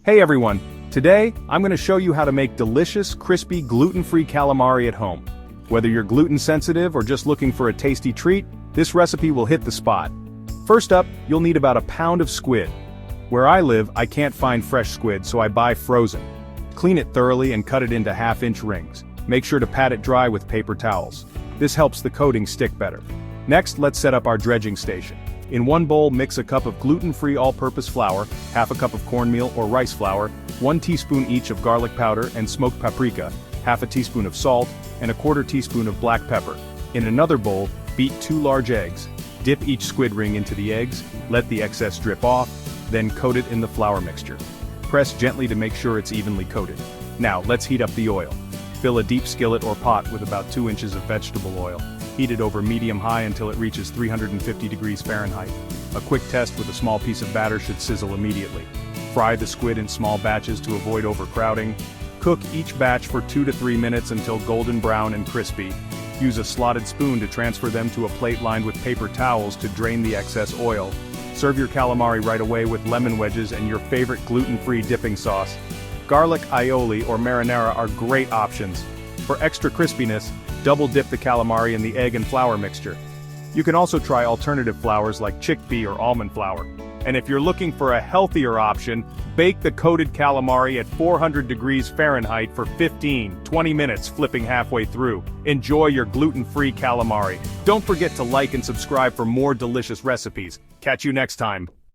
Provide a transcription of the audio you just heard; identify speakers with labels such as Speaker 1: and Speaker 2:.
Speaker 1: Hey everyone! Today, I'm going to show you how to make delicious, crispy, gluten-free calamari at home. Whether you're gluten sensitive or just looking for a tasty treat, this recipe will hit the spot. First up, you'll need about a pound of squid. Where I live, I can't find fresh squid, so I buy frozen. Clean it thoroughly and cut it into half-inch rings. Make sure to pat it dry with paper towels. This helps the coating stick better. Next, let's set up our dredging station. In one bowl, mix a cup of gluten-free all-purpose flour, half a cup of cornmeal or rice flour, 1 teaspoon each of garlic powder and smoked paprika, half a teaspoon of salt, and a quarter teaspoon of black pepper. In another bowl, beat 2 large eggs. Dip each squid ring into the eggs, let the excess drip off, then coat it in the flour mixture. Press gently to make sure it's evenly coated. Now, let's heat up the oil. Fill a deep skillet or pot with about 2 inches of vegetable oil. Heat it over medium-high until it reaches 350 degrees Fahrenheit. A quick test with a small piece of batter should sizzle immediately. Fry the squid in small batches to avoid overcrowding. Cook each batch for 2 to 3 minutes until golden brown and crispy. Use a slotted spoon to transfer them to a plate lined with paper towels to drain the excess oil. Serve your calamari right away with lemon wedges and your favorite gluten-free dipping sauce. Garlic aioli or marinara are great options. For extra crispiness, double dip the calamari in the egg and flour mixture. You can also try alternative flours like chickpea or almond flour. And if you're looking for a healthier option, bake the coated calamari at 400 degrees Fahrenheit for 15-20 minutes, flipping halfway through. Enjoy your gluten-free calamari. Don't forget to like and subscribe for more delicious recipes. Catch you next time.